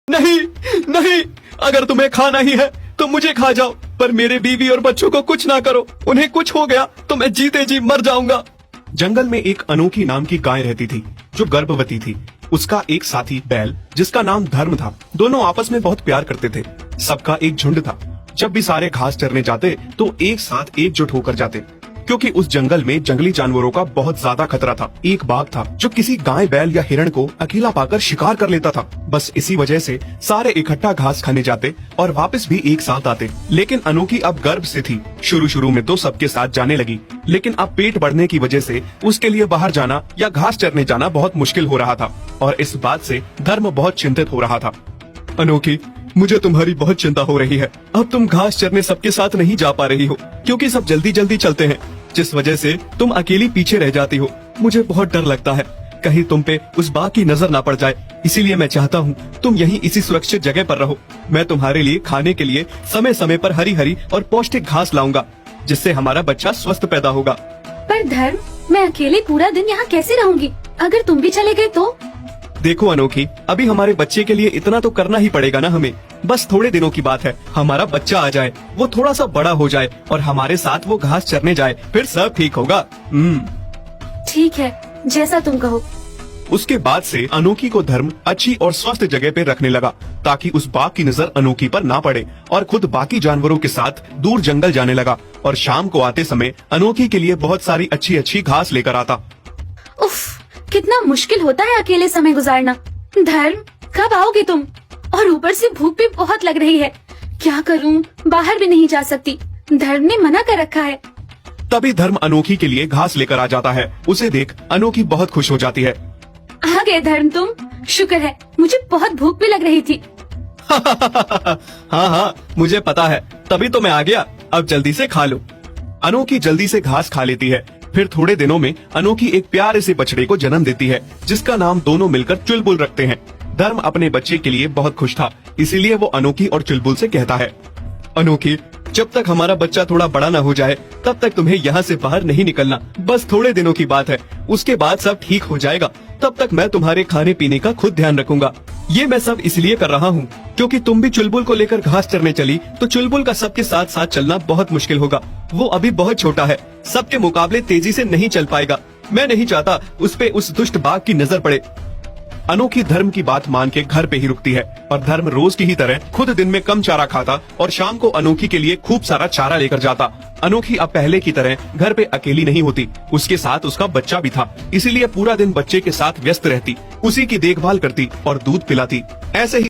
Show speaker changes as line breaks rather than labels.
नहीं नहीं, अगर तुम्हें खाना ही है तो मुझे खा जाओ, पर मेरे बीवी और बच्चों को कुछ ना करो। उन्हें कुछ हो गया तो मैं जीते जी मर जाऊंगा। जंगल में एक अनोखी नाम की गाय रहती थी जो गर्भवती थी। उसका एक साथी बैल जिसका नाम धर्म था। दोनों आपस में बहुत प्यार करते थे। सबका एक झुंड था। जब भी सारे घास चरने जाते तो एक साथ एकजुट होकर जाते, क्योंकि उस जंगल में जंगली जानवरों का बहुत ज्यादा खतरा था। एक बाघ था जो किसी गाय, बैल या हिरण को अकेला पाकर शिकार कर लेता था। बस इसी वजह से सारे इकट्ठा घास खाने जाते और वापस भी एक साथ आते। लेकिन अनोखी अब गर्भ से थी। शुरू में तो सबके साथ जाने लगी, लेकिन अब पेट बढ़ने की वजह से उसके लिए बाहर जाना या घास चरने जाना बहुत मुश्किल हो रहा था। और इस बात से धर्म बहुत चिंतित हो रहा था। अनोखी, मुझे तुम्हारी बहुत चिंता हो रही है। अब तुम घास चरने सबके साथ नहीं जा पा रही हो, क्योंकि सब जल्दी जल्दी चलते हैं, जिस वजह से तुम अकेली पीछे रह जाती हो। मुझे बहुत डर लगता है कहीं तुम पे उस बाघ की नजर ना पड़ जाए। इसीलिए मैं चाहता हूँ तुम यहीं इसी सुरक्षित जगह पर रहो। मैं तुम्हारे लिए खाने के लिए समय समय पर हरी हरी और पौष्टिक घास लाऊंगा, जिससे हमारा बच्चा स्वस्थ पैदा होगा।
पर धर्म, मैं अकेले पूरा दिन यहाँ कैसे रहूँगी? अगर तुम भी चले गए तो?
देखो अनोखी, अभी हमारे बच्चे के लिए इतना तो करना ही पड़ेगा ना हमें। बस थोड़े दिनों की बात है, हमारा बच्चा आ जाए, वो थोड़ा सा बड़ा हो जाए और हमारे साथ वो घास चरने जाए, फिर सब ठीक होगा।
ठीक है, जैसा तुम कहो।
उसके बाद से अनोखी को धर्म अच्छी और स्वस्थ जगह पे रखने लगा, ताकि उस बाघ की नजर अनोखी पर ना पड़े, और खुद बाकी जानवरों के साथ दूर जंगल जाने लगा। और शाम को आते समय अनोखी के लिए बहुत सारी अच्छी अच्छी घास लेकर आता।
उफ, कितना मुश्किल होता है अकेले समय गुजारना। धर्म, कब आओगे तुम? और ऊपर से भूख भी बहुत लग रही है। क्या करूं? बाहर भी नहीं जा सकती, धर्म ने मना कर रखा है।
तभी धर्म अनोखी के लिए घास लेकर आ जाता है। उसे देख अनोखी बहुत खुश हो जाती है।
आ गए धर्म तुम, शुक्र है, मुझे बहुत भूख भी लग रही थी।
हाँ, मुझे पता है, तभी तो मैं आ गया। अब जल्दी से खा लो। अनोखी जल्दी से घास खा लेती है। फिर थोड़े दिनों में अनोखी एक प्यारे से बछड़े को जन्म देती है, जिसका नाम दोनों मिलकर चुलबुल रखते हैं। धर्म अपने बच्चे के लिए बहुत खुश था, इसीलिए वो अनोखी और चुलबुल से कहता है, अनोखी, जब तक हमारा बच्चा थोड़ा बड़ा न हो जाए तब तक तुम्हें यहाँ से बाहर नहीं निकलना। बस थोड़े दिनों की बात है, उसके बाद सब ठीक हो जाएगा। तब तक मैं तुम्हारे खाने पीने का खुद ध्यान रखूंगा। ये मैं सब इसलिए कर रहा हूँ क्योंकि तुम भी चुलबुल को लेकर घास चरने चली तो चुलबुल का सबके साथ साथ चलना बहुत मुश्किल होगा। वो अभी बहुत छोटा है, सबके मुकाबले तेजी से नहीं चल पाएगा। मैं नहीं चाहता उस पे उस दुष्ट बाघ की नजर पड़े। अनोखी धर्म की बात मान के घर पे ही रुकती है, और धर्म रोज की ही तरह खुद दिन में कम चारा खाता और शाम को अनोखी के लिए खूब सारा चारा लेकर जाता। अनोखी अब पहले की तरह घर पे अकेली नहीं होती, उसके साथ उसका बच्चा भी था। इसीलिए पूरा दिन बच्चे के साथ व्यस्त रहती, उसी की देखभाल करती और दूध पिलाती। ऐसे ही